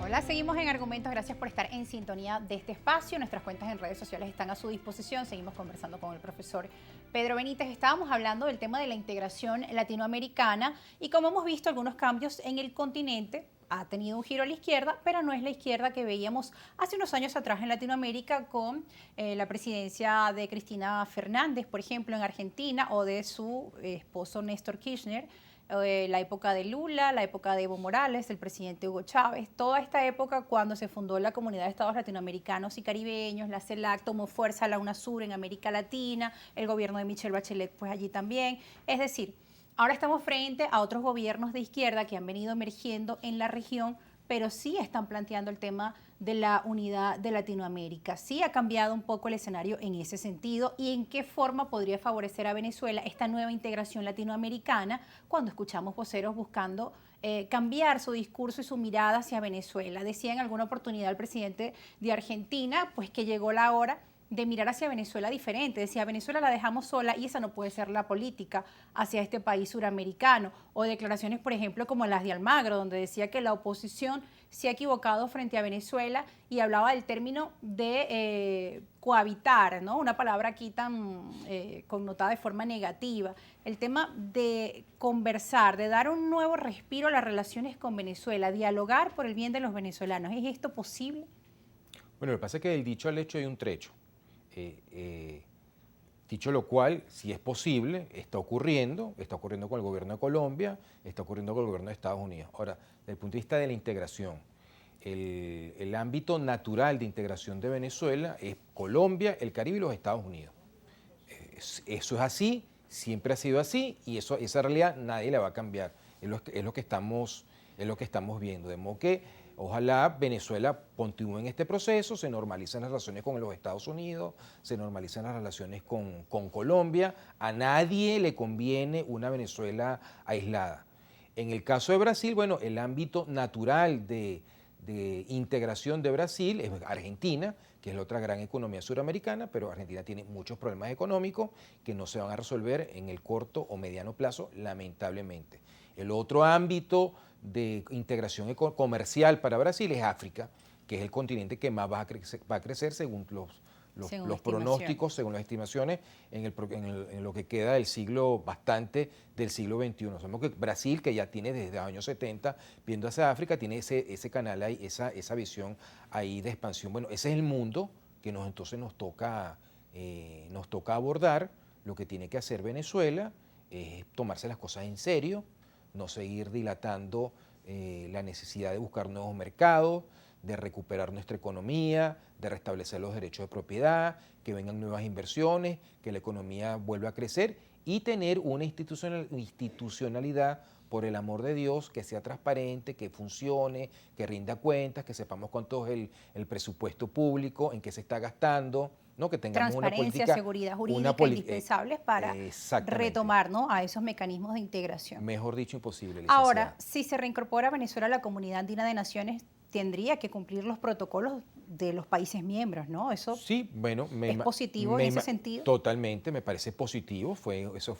Hola, seguimos en Argumentos. Gracias por estar en sintonía de este espacio. Nuestras cuentas en redes sociales están a su disposición. Seguimos conversando con el profesor Pedro Benítez. Estábamos hablando del tema de la integración latinoamericana y como hemos visto algunos cambios en el continente. Ha tenido un giro a la izquierda, pero no es la izquierda que veíamos hace unos años atrás en Latinoamérica con la presidencia de Cristina Fernández, por ejemplo, en Argentina, o de su esposo Néstor Kirchner, la época de Lula, la época de Evo Morales, el presidente Hugo Chávez, toda esta época cuando se fundó la Comunidad de Estados Latinoamericanos y Caribeños, la CELAC tomó fuerza la UNASUR en América Latina, el gobierno de Michelle Bachelet pues allí también, es decir, ahora estamos frente a otros gobiernos de izquierda que han venido emergiendo en la región, pero sí están planteando el tema de la unidad de Latinoamérica. Sí ha cambiado un poco el escenario en ese sentido y en qué forma podría favorecer a Venezuela esta nueva integración latinoamericana cuando escuchamos voceros buscando cambiar su discurso y su mirada hacia Venezuela. Decía en alguna oportunidad el presidente de Argentina pues que llegó la hora de mirar hacia Venezuela diferente. Decía, Venezuela la dejamos sola y esa no puede ser la política hacia este país suramericano. O declaraciones, por ejemplo, como las de Almagro, donde decía que la oposición se ha equivocado frente a Venezuela y hablaba del término de cohabitar, ¿no? Una palabra aquí tan connotada de forma negativa. El tema de conversar, de dar un nuevo respiro a las relaciones con Venezuela, dialogar por el bien de los venezolanos. ¿Es esto posible? Bueno, lo que pasa es que del dicho al hecho hay un trecho. Dicho lo cual, si es posible, está ocurriendo con el gobierno de Colombia, está ocurriendo con el gobierno de Estados Unidos. Ahora, desde el punto de vista de la integración, el ámbito natural de integración de Venezuela es Colombia, el Caribe y los Estados Unidos. Eso es así, siempre ha sido así y esa realidad nadie la va a cambiar. Es lo que estamos viendo. De modo que ojalá Venezuela continúe en este proceso, se normalicen las relaciones con los Estados Unidos, se normalicen las relaciones con Colombia. A nadie le conviene una Venezuela aislada. En el caso de Brasil, bueno, el ámbito natural de integración de Brasil es Argentina, que es la otra gran economía suramericana, pero Argentina tiene muchos problemas económicos que no se van a resolver en el corto o mediano plazo, lamentablemente. El otro ámbito de integración comercial para Brasil es África, que es el continente que más va a crecer según los pronósticos, según las estimaciones, en lo que queda del siglo, bastante del siglo XXI. Sabemos que Brasil, que ya tiene desde los años 70, viendo hacia África, tiene ese canal ahí, esa visión ahí de expansión. Bueno, ese es el mundo que entonces nos toca abordar. Lo que tiene que hacer Venezuela es tomarse las cosas en serio, no seguir dilatando la necesidad de buscar nuevos mercados, de recuperar nuestra economía, de restablecer los derechos de propiedad, que vengan nuevas inversiones, que la economía vuelva a crecer y tener una institucionalidad, por el amor de Dios, que sea transparente, que funcione, que rinda cuentas, que sepamos cuánto es el presupuesto público, en qué se está gastando, ¿no? Que tengamos una Transparencia, política, seguridad jurídica indispensables para retomar, ¿no?, a esos mecanismos de integración. Mejor dicho, imposible, licenciada. Ahora, si se reincorpora Venezuela a la Comunidad Andina de Naciones, tendría que cumplir los protocolos de los países miembros, ¿no? Eso sí, bueno, es positivo en ese sentido. Totalmente, me parece positivo. Eso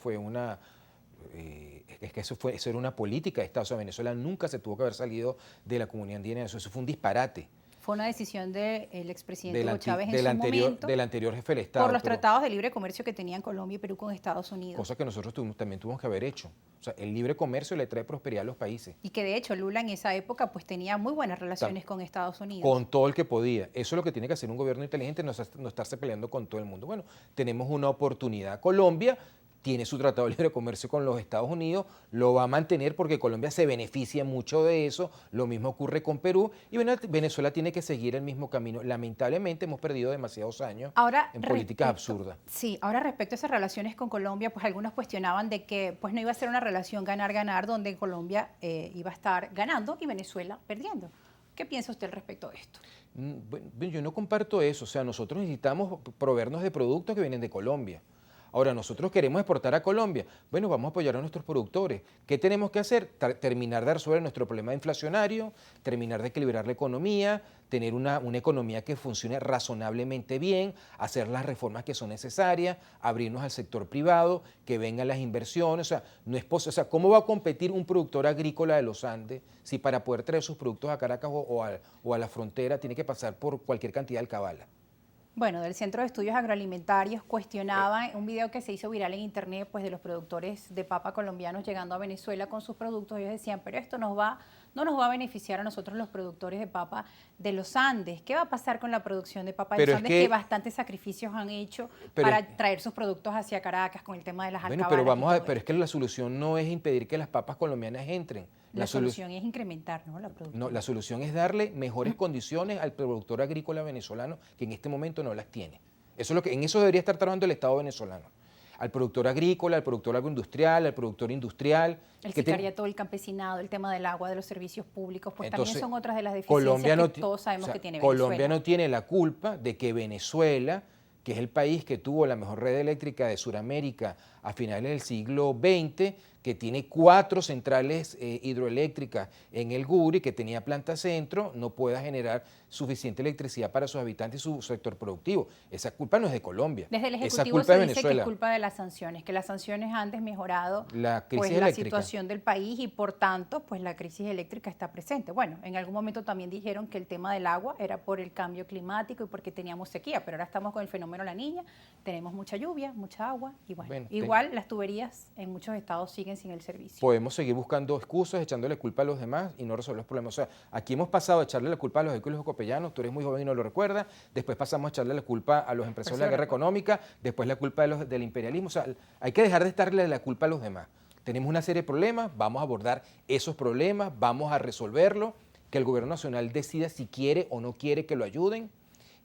era una política de Estado. O sea, Venezuela nunca se tuvo que haber salido de la Comunidad Andina. Eso fue un disparate. Fue una decisión del expresidente Hugo Chávez en su momento. Del anterior jefe del Estado. Por los tratados de libre comercio que tenían Colombia y Perú con Estados Unidos. Cosa que nosotros también tuvimos que haber hecho. O sea, el libre comercio le trae prosperidad a los países. Y que de hecho Lula en esa época pues tenía muy buenas relaciones con Estados Unidos. Con todo el que podía. Eso es lo que tiene que hacer un gobierno inteligente, no estarse peleando con todo el mundo. Bueno, tenemos una oportunidad. Colombia tiene su tratado de libre comercio con los Estados Unidos, lo va a mantener porque Colombia se beneficia mucho de eso, lo mismo ocurre con Perú y Venezuela tiene que seguir el mismo camino. Lamentablemente hemos perdido demasiados años en políticas absurdas. Sí, ahora respecto a esas relaciones con Colombia, pues algunos cuestionaban de que pues no iba a ser una relación ganar-ganar donde Colombia iba a estar ganando y Venezuela perdiendo. ¿Qué piensa usted al respecto de esto? Bueno, yo no comparto eso, o sea, nosotros necesitamos proveernos de productos que vienen de Colombia. Ahora, nosotros queremos exportar a Colombia. Bueno, vamos a apoyar a nuestros productores. ¿Qué tenemos que hacer? Terminar de resolver nuestro problema inflacionario, terminar de equilibrar la economía, tener una economía que funcione razonablemente bien, hacer las reformas que son necesarias, abrirnos al sector privado, que vengan las inversiones. O sea, no es posible. O sea, ¿cómo va a competir un productor agrícola de los Andes si para poder traer sus productos a Caracas o a la frontera tiene que pasar por cualquier cantidad de alcabala? Bueno, del Centro de Estudios Agroalimentarios cuestionaba un video que se hizo viral en internet, pues de los productores de papa colombianos llegando a Venezuela con sus productos. Ellos decían, pero esto no nos va a beneficiar a nosotros los productores de papa de los Andes. ¿Qué va a pasar con la producción de papa de los Andes? Que bastantes sacrificios han hecho para traer sus productos hacia Caracas con el tema de las alcabalas. Bueno, pero es que la solución no es impedir que las papas colombianas entren. La solución es incrementar, ¿no? La producción. No, la solución es darle mejores condiciones al productor agrícola venezolano que en este momento no las tiene. Eso es lo que, en eso debería estar trabajando el Estado venezolano. Al productor agrícola, al productor agroindustrial, al productor industrial. El sicariato, el campesinado, el tema del agua, de los servicios públicos, pues entonces, también son otras de las deficiencias que todos sabemos que tiene Venezuela. Colombia no tiene la culpa de que Venezuela, que es el país que tuvo la mejor red eléctrica de Sudamérica a finales del siglo XX, que tiene 4 centrales hidroeléctricas en el Guri, que tenía planta centro, no pueda generar suficiente electricidad para sus habitantes y su sector productivo. Esa culpa no es de Colombia. Desde el Ejecutivo se dice que es culpa de las sanciones, que las sanciones han desmejorado la situación del país y por tanto pues la crisis eléctrica está presente. Bueno, en algún momento también dijeron que el tema del agua era por el cambio climático y porque teníamos sequía, pero ahora estamos con el fenómeno La Niña, tenemos mucha lluvia, mucha agua y bueno igual las tuberías en muchos estados siguen sin el servicio. Podemos seguir buscando excusas, echándole culpa a los demás y no resolver los problemas. O sea, aquí hemos pasado a echarle la culpa a los agrícolas copellanos, tú eres muy joven y no lo recuerdas, después pasamos a echarle la culpa a los empresarios de la guerra económica, después la culpa del imperialismo. O sea, hay que dejar de estarle la culpa a los demás. Tenemos una serie de problemas, vamos a abordar esos problemas, vamos a resolverlos, que el gobierno nacional decida si quiere o no quiere que lo ayuden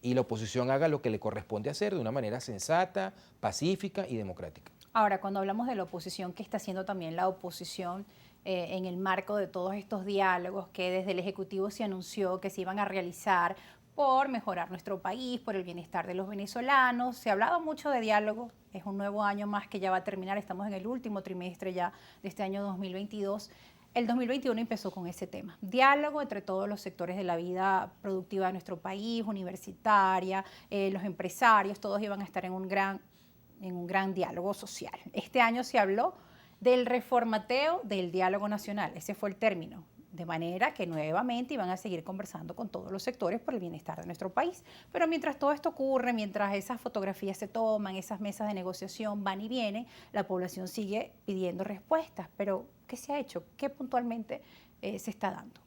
y la oposición haga lo que le corresponde hacer de una manera sensata, pacífica y democrática. Ahora, cuando hablamos de la oposición, ¿qué está haciendo también la oposición en el marco de todos estos diálogos que desde el Ejecutivo se anunció que se iban a realizar por mejorar nuestro país, por el bienestar de los venezolanos? Se ha hablado mucho de diálogo, es un nuevo año más que ya va a terminar, estamos en el último trimestre ya de este año 2022. El 2021 empezó con ese tema, diálogo entre todos los sectores de la vida productiva de nuestro país, universitaria, los empresarios, todos iban a estar en un gran diálogo social. Este año se habló del reformateo del diálogo nacional, ese fue el término, de manera que nuevamente iban a seguir conversando con todos los sectores por el bienestar de nuestro país. Pero mientras todo esto ocurre, mientras esas fotografías se toman, esas mesas de negociación van y vienen, la población sigue pidiendo respuestas. Pero, ¿qué se ha hecho? ¿Qué puntualmente se está dando?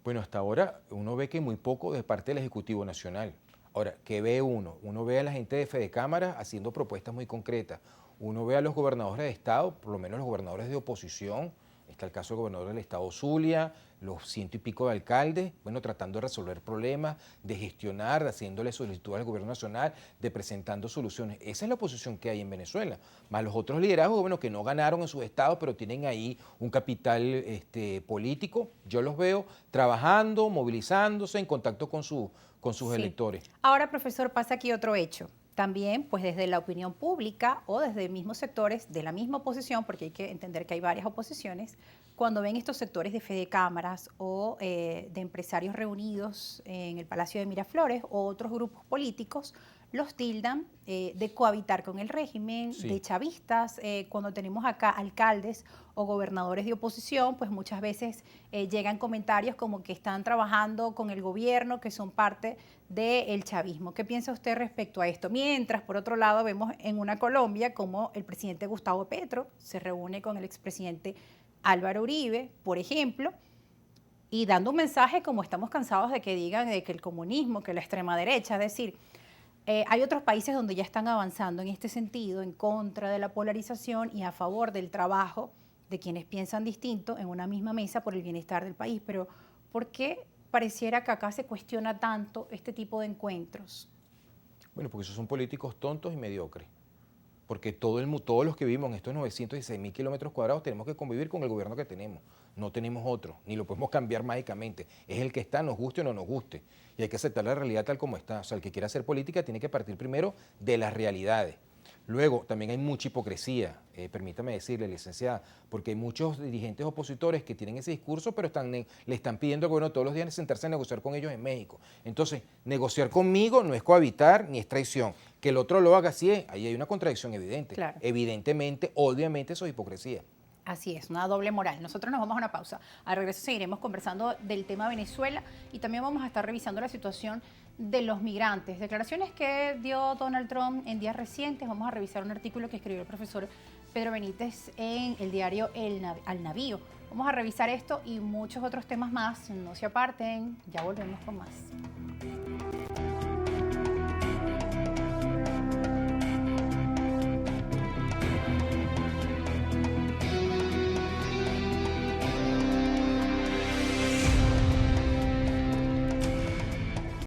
Bueno, hasta ahora uno ve que muy poco de parte del Ejecutivo Nacional. Ahora, ¿qué ve uno? Uno ve a la gente de Fedecámara haciendo propuestas muy concretas. Uno ve a los gobernadores de Estado, por lo menos los gobernadores de oposición. Está el caso del gobernador del Estado Zulia, los 100 y pico de alcaldes, bueno, tratando de resolver problemas, de gestionar, de haciéndole solicitud al gobierno nacional, de presentando soluciones. Esa es la oposición que hay en Venezuela. Más los otros liderazgos, bueno, que no ganaron en sus estados, pero tienen ahí un capital político. Yo los veo trabajando, movilizándose, en contacto con sus electores. Ahora, profesor, pasa aquí otro hecho. También, pues desde la opinión pública o desde mismos sectores de la misma oposición, porque hay que entender que hay varias oposiciones, cuando ven estos sectores de Fedecámaras o de empresarios reunidos en el Palacio de Miraflores o otros grupos políticos, los tildan de cohabitar con el régimen, de chavistas. Cuando tenemos acá alcaldes o gobernadores de oposición, pues muchas veces llegan comentarios como que están trabajando con el gobierno, que son parte del chavismo. ¿Qué piensa usted respecto a esto? Mientras, por otro lado, vemos en una Colombia como el presidente Gustavo Petro se reúne con el expresidente Álvaro Uribe, por ejemplo, y dando un mensaje como estamos cansados de que digan de que el comunismo, que la extrema derecha, es decir, hay otros países donde ya están avanzando en este sentido, en contra de la polarización y a favor del trabajo de quienes piensan distinto en una misma mesa por el bienestar del país. Pero, ¿por qué pareciera que acá se cuestiona tanto este tipo de encuentros? Bueno, porque esos son políticos tontos y mediocres. Porque todos los que vivimos en estos 916.000 kilómetros cuadrados tenemos que convivir con el gobierno que tenemos. No tenemos otro, ni lo podemos cambiar mágicamente. Es el que está, nos guste o no nos guste. Y hay que aceptar la realidad tal como está. O sea, el que quiera hacer política tiene que partir primero de las realidades. Luego, también hay mucha hipocresía, permítame decirle, licenciada, porque hay muchos dirigentes opositores que tienen ese discurso, pero le están pidiendo al gobierno todos los días sentarse a negociar con ellos en México. Entonces, negociar conmigo no es cohabitar ni es traición. Que el otro lo haga, sí es, ahí hay una contradicción evidente. Claro. Evidentemente, obviamente, eso es hipocresía. Así es, una doble moral. Nosotros nos vamos a una pausa. Al regreso seguiremos conversando del tema Venezuela y también vamos a estar revisando la situación de los migrantes. Declaraciones que dio Donald Trump en días recientes. Vamos a revisar un artículo que escribió el profesor Pedro Benítez en el diario Al Navío. Vamos a revisar esto y muchos otros temas más. No se aparten, ya volvemos con más.